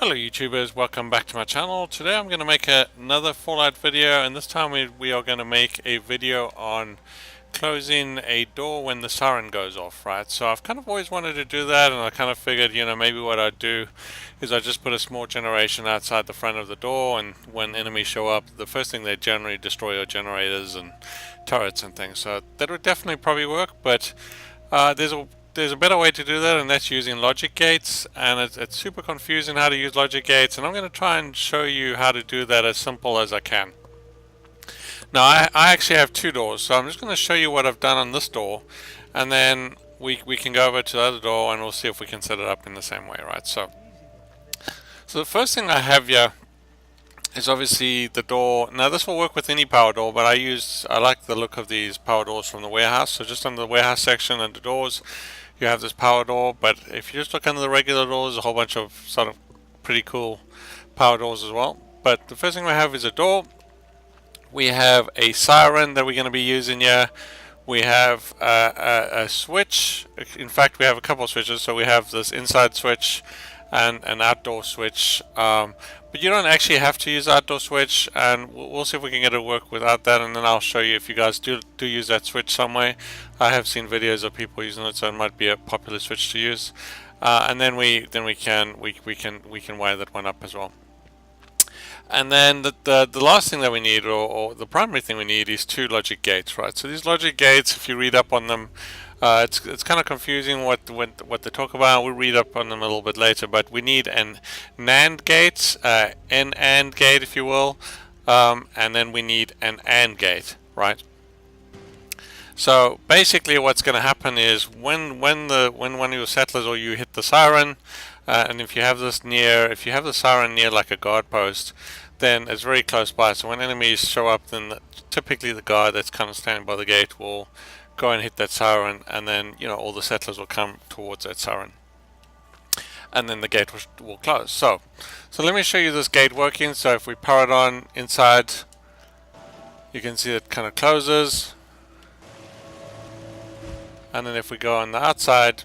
Hello YouTubers, welcome back to my channel. Today I'm going to make another Fallout video, and this time we are going to make a video on closing a door when the siren goes off, right? So I've kind of always wanted to do that, and I kind of figured, maybe what I'd do is I just put a small generation outside the front of the door, and when enemies show up, the first thing they generally destroy are generators and turrets and things. So that would definitely probably work, but there's a better way to do that, and that's using logic gates, and it's super confusing how to use logic gates, and I'm going to try and show you how to do that as simple as I can. Now I actually have two doors, so I'm just going to show you what I've done on this door, and then we can go over to the other door and we'll see if we can set it up in the same way, right? So the first thing I have here is obviously the door. Now this will work with any power door, but I like the look of these power doors from the warehouse. So just under the warehouse section under doors, you have this power door, but if you just look under the regular doors, a whole bunch of sort of pretty cool power doors as well. But the first thing we have is a door. We have a siren that we're going to be using here. We have a switch. In fact, we have a couple of switches. So we have this inside switch and an outdoor switch. But you don't actually have to use the outdoor switch, and we'll see if we can get it to work without that, and then I'll show you if you guys do use that switch some way. I have seen videos of people using it, so it might be a popular switch to use. And then we can wire that one up as well. And then the last thing that we need, or the primary thing we need, is two logic gates, right? So these logic gates, if you read up on them, it's kind of confusing what they talk about. We'll read up on them a little bit later, but we need an NAND gate, an AND gate, if you will, and then we need an AND gate, right? So basically, what's going to happen is when one of your settlers or you hit the siren, and if you have the siren near like a guard post, then it's very close by. So when enemies show up, then typically the guard that's kind of standing by the gate will go and hit that siren, and then all the settlers will come towards that siren, and then the gate will close. So let me show you this gate working. So if we power it on inside, you can see it kind of closes, and then if we go on the outside,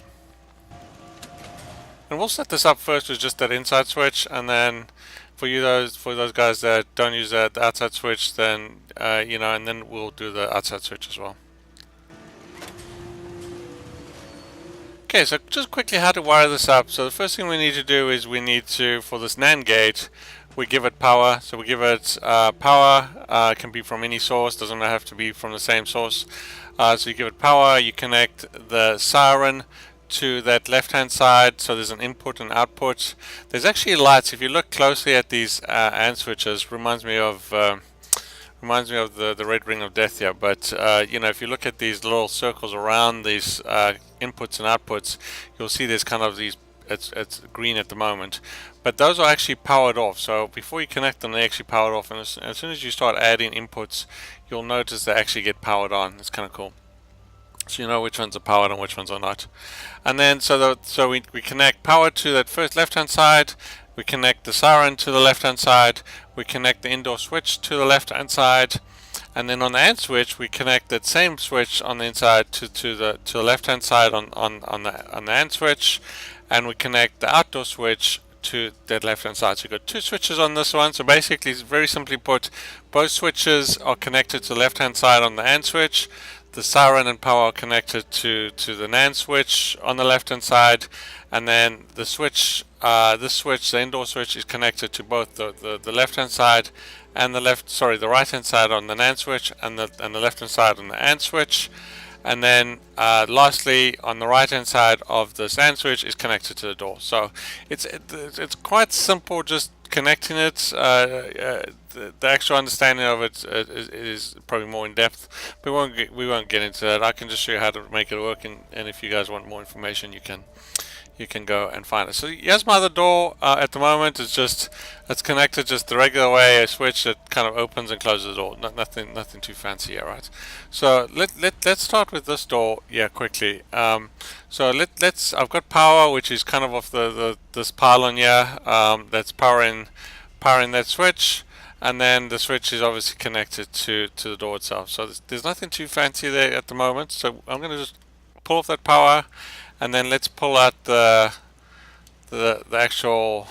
and we'll set this up first with just that inside switch, and then for those guys that don't use that outside switch, then and then we'll do the outside switch as well. Okay, so just quickly how to wire this up. So the first thing we need to do is we need to, for this NAND gate, we give it power. So we give it power. It can be from any source, doesn't have to be from the same source. So you give it power, you connect the siren to that left hand side, so there's an input and output. There's actually lights. If you look closely at these AND switches, reminds me of the red ring of death here, but if you look at these little circles around these inputs and outputs, you'll see there's kind of these, it's green at the moment, but those are actually powered off. So before you connect them, they actually powered off, and as soon as you start adding inputs, you'll notice they actually get powered on. It's kind of cool. So you know which ones are powered and which ones are not. And then so we connect power to that first left hand side, we connect the siren to the left hand side, we connect the indoor switch to the left hand side, and then on the AND switch we connect that same switch on the inside to the left hand side on the AND switch, and we connect the outdoor switch to that left hand side. So you've got two switches on this one. So basically, very simply put, both switches are connected to the left hand side on the AND switch. The siren and power are connected to the NAND switch on the left hand side, and then the switch, the indoor switch, is connected to both the left hand side and the right hand side on the NAND switch, and the left hand side on the AND switch. And then lastly, on the right hand side of this AND switch is connected to the door. So it's quite simple, just connecting it. The actual understanding of it is probably more in depth, but we won't get into that. I can just show you how to make it work, and if you guys want more information, you can go and find it. So here's my other door. At the moment, it's connected just the regular way, a switch that kind of opens and closes the door. Nothing too fancy here, right? So let's start with this door quickly. So I've got power, which is kind of off this pylon here, that's powering that switch. And then the switch is obviously connected to the door itself. So there's nothing too fancy there at the moment. So I'm going to just pull off that power, and then let's pull out the actual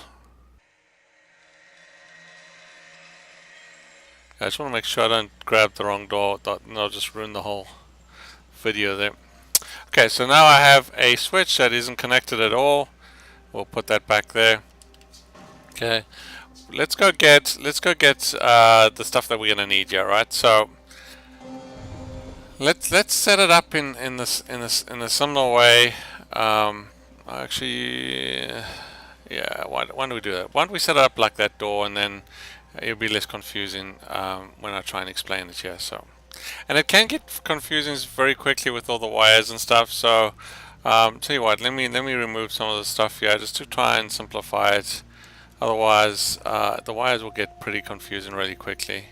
I just want to make sure I don't grab the wrong door, and I'll just ruin the whole video there. Okay, so now I have a switch that isn't connected at all. We'll put that back there. Okay, let's go get the stuff that we're gonna need here, right? So let's set it up in a similar way. Actually, yeah. Why don't we do that? Why don't we set it up like that door, and then it'll be less confusing when I try and explain it here. So, and it can get confusing very quickly with all the wires and stuff. So, tell you what, let me remove some of the stuff here just to try and simplify it. Otherwise, the wires will get pretty confusing really quickly.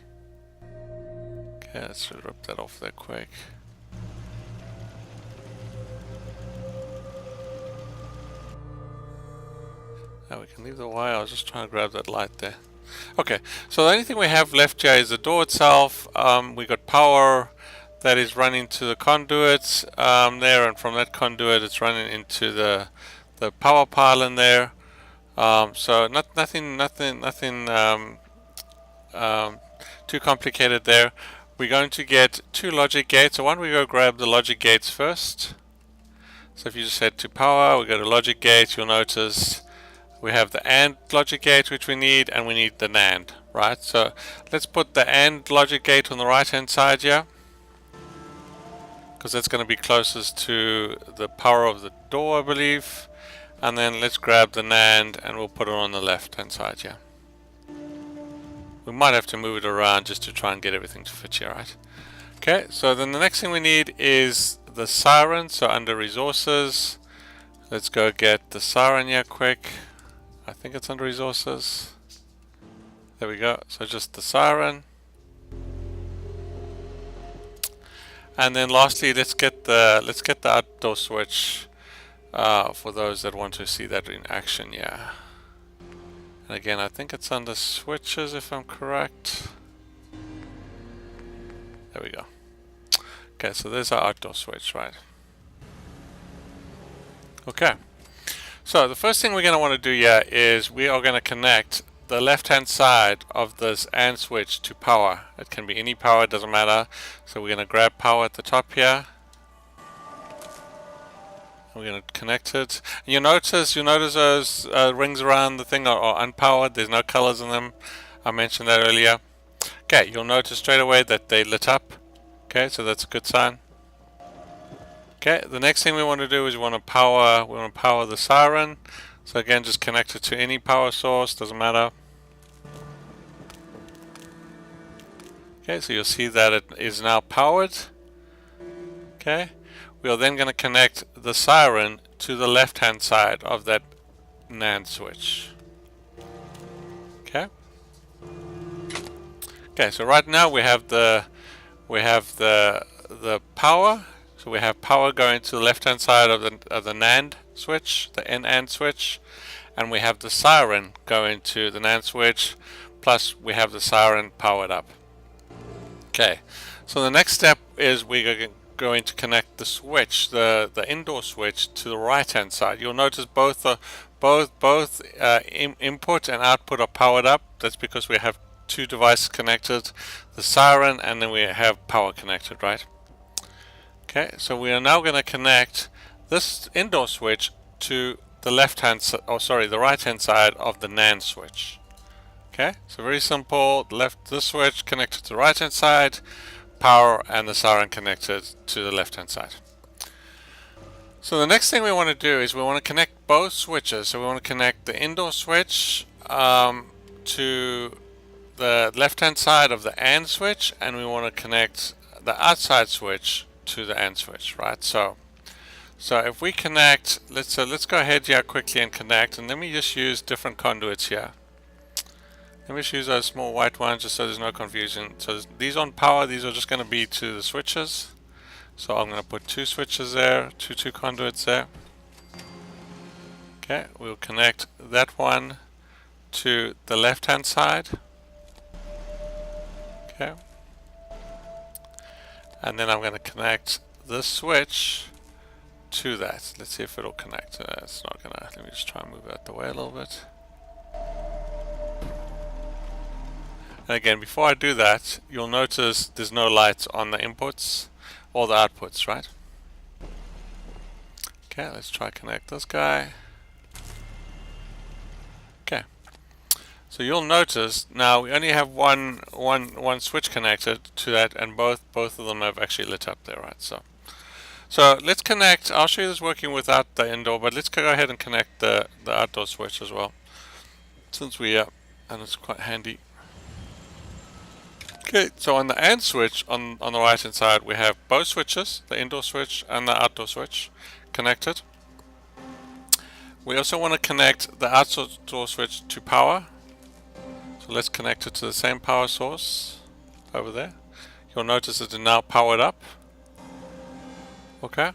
Okay, let's rip that off there quick. Now we can leave the wire. I was just trying to grab that light there. Okay, so the only thing we have left here is the door itself. We got power that is running to the conduit there, and from that conduit it's running into the power pile in there. So nothing too complicated there. We're going to get 2 logic gates. So why don't we go grab the logic gates first? So if you just head to power, we go to logic gates. You'll notice we have the AND logic gate which we need, and we need the NAND, right? So let's put the AND logic gate on the right hand side here, because that's going to be closest to the power of the door, I believe. And then let's grab the NAND and we'll put it on the left hand side here. We might have to move it around just to try and get everything to fit here, right? Okay, so then the next thing we need is the Siren. So under resources, let's go get the Siren here quick. I think it's under resources. There we go. So just the Siren. And then lastly, let's get the outdoor switch for those that want to see that in action. Yeah. And again, I think it's under switches if I'm correct. There we go. Okay, so there's our outdoor switch, right? Okay. So the first thing we're going to want to do here is we are going to connect the left hand side of this AND switch to power. It can be any power, it doesn't matter. So we're going to grab power at the top here. We're going to connect it. And you'll notice those rings around the thing are unpowered. There's no colors in them. I mentioned that earlier. Okay, you'll notice straight away that they lit up. Okay, so that's a good sign. Okay, the next thing we want to do is we want to power the Siren. So again, just connect it to any power source, doesn't matter. Okay, so you'll see that it is now powered. Okay. We are then going to connect the Siren to the left hand side of that NAND switch. Okay. Okay, so right now we have the power. So we have power going to the left hand side of the NAND switch, the NAND switch, and we have the Siren going to the NAND switch, plus we have the Siren powered up. Okay. So the next step is we're going to connect the switch, the indoor switch, to the right hand side. You'll notice both input and output are powered up. That's because we have 2 devices connected, the Siren, and then we have power connected, right? Okay, so we are now going to connect this indoor switch to the the right hand side of the NAND switch. Okay, so very simple. This switch connected to the right hand side, power and the Siren connected to the left hand side. So the next thing we want to do is we want to connect both switches. So we want to connect the indoor switch to the left hand side of the AND switch, and we want to connect the outside switch to the AND switch, right? So if we connect, let's go ahead here quickly and connect, and let me just use different conduits here. Let me just use those small white ones just so there's no confusion. So these on power, these are just going to be to the switches. So I'm going to put 2 switches there, two conduits there. Okay, we'll connect that one to the left hand side. Okay. And then I'm going to connect this switch to that. Let's see if it'll connect. It's not going to. Let me just try and move it out the way a little bit. And again, before I do that, you'll notice there's no light on the inputs or the outputs, right? Okay, let's try connect this guy. Okay. So you'll notice now we only have one switch connected to that, and both of them have actually lit up there, right? So let's connect. I'll show you this working without the indoor, but let's go ahead and connect the outdoor switch as well, since we and it's quite handy. Okay, so on the AND switch on the right hand side we have both switches, the indoor switch and the outdoor switch, connected. We also want to connect the outdoor switch to power. So let's connect it to the same power source over there. You'll notice it is now powered up. Okay.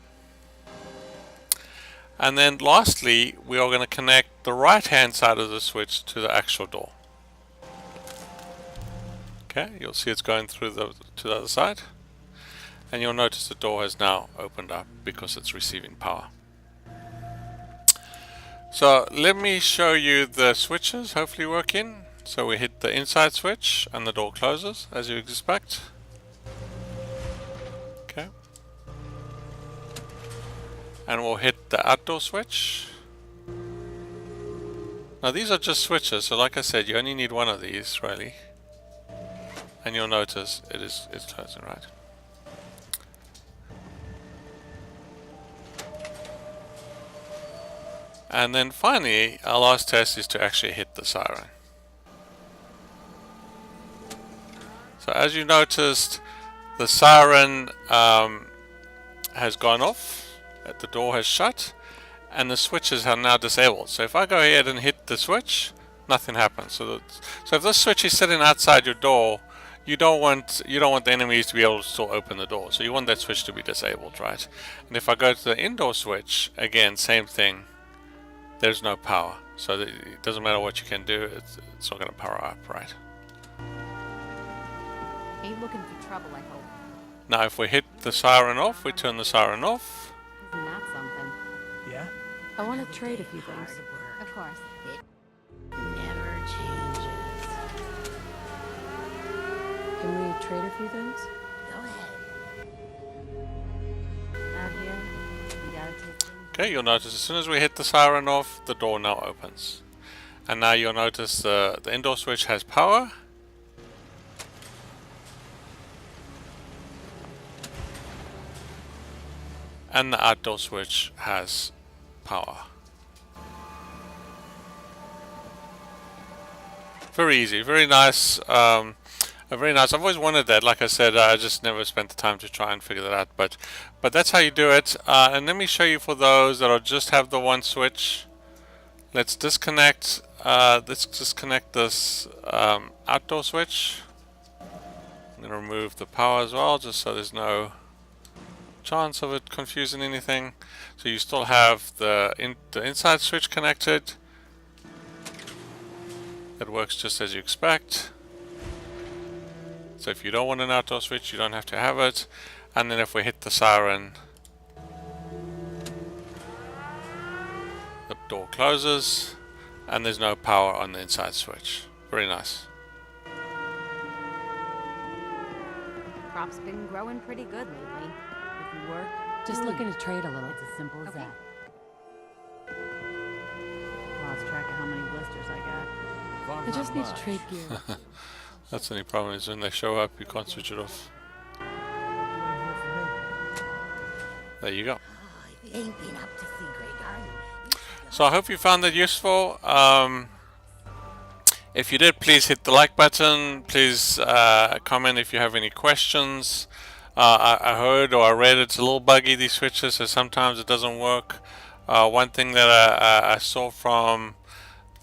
And then lastly, we are going to connect the right hand side of the switch to the actual door. Okay, you'll see it's going through to the other side. And you'll notice the door has now opened up because it's receiving power. So let me show you the switches hopefully working. So we hit the inside switch and the door closes as you expect. Okay. And we'll hit the outdoor switch. Now these are just switches, so like I said, you only need one of these really. And you'll notice it's closing, right? And then finally, our last test is to actually hit the siren. So as you noticed, the siren has gone off, the door has shut, and the switches are now disabled. So if I go ahead and hit the switch, nothing happens. So if this switch is sitting outside your door, you don't want the enemies to be able to still open the door. So you want that switch to be disabled, right? And if I go to the indoor switch, again, same thing. There's no power, so it doesn't matter what you can do, it's not going to power up, right? Ain't looking for trouble, I hope. Now if we hit the siren off, we turn the siren off. Isn't that something? Yeah? I want to trade a few things. Of course. It never changes. Can we trade a few things? Go ahead. Out here, we gotta take things. Okay, you'll notice as soon as we hit the siren off, the door now opens. And now you'll notice the indoor switch has power. And the outdoor switch has power. Very easy, very nice. Very nice. I've always wanted that. Like I said, I just never spent the time to try and figure that out. But that's how you do it. And let me show you for those that just have the one switch. Let's disconnect. Let's disconnect this outdoor switch. I'm going to remove the power as well, just so there's no chance of it confusing anything. So you still have the inside switch connected. It works just as you expect. So if you don't want an outdoor switch, you don't have to have it. And then if we hit the siren, the door closes and there's no power on the inside switch. Very nice. Crop's been growing pretty good lately. If you work, Just looking to trade a little. it's as simple as Okay. that. Lost track of how many blisters I got. I just need to trade gear. That's the only problem, is when they show up, you can't switch it off. There you go. Oh, if you ain't been up to see Grey Garden, So I hope you found that useful. If you did, please hit the like button. Please comment if you have any questions. I heard or I read it's a little buggy, these switches, so sometimes it doesn't work. One thing that I saw from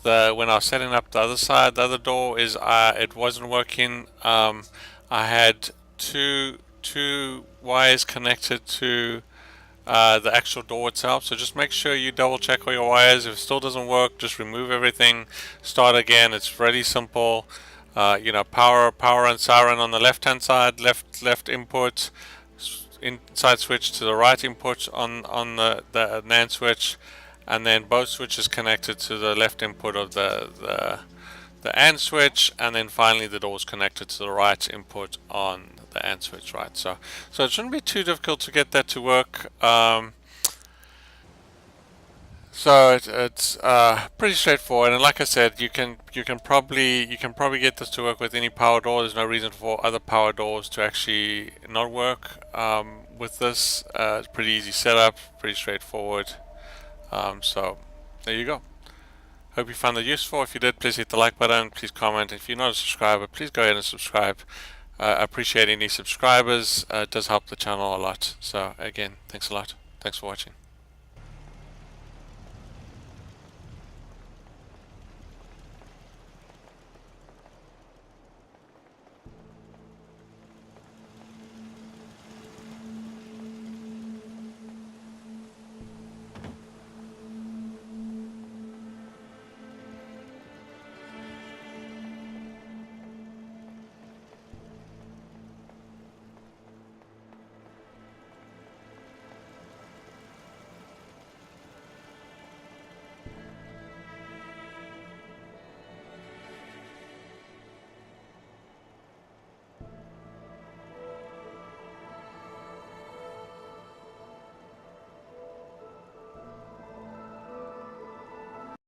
when I was setting up the other side, the other door, is it wasn't working. I had two wires connected to the actual door itself, so just make sure you double check all your wires. If it still doesn't work, just remove everything, start again. It's really simple. You know, power and siren on the left hand side, left input, inside switch to the right input on the NAND switch, and then both switches connected to the left input of the the AND switch, and then finally the door is connected to the right input on the AND switch, right? So it shouldn't be too difficult to get that to work. So it's pretty straightforward, and like I said, you can probably get this to work with any power door. There's no reason for other power doors to actually not work with this. It's pretty easy setup, pretty straightforward. So there you go. Hope you found that useful. If you did, please hit the like button. Please comment. If you're not a subscriber, please go ahead and subscribe. I appreciate any subscribers. It does help the channel a lot. So again, thanks a lot. Thanks for watching.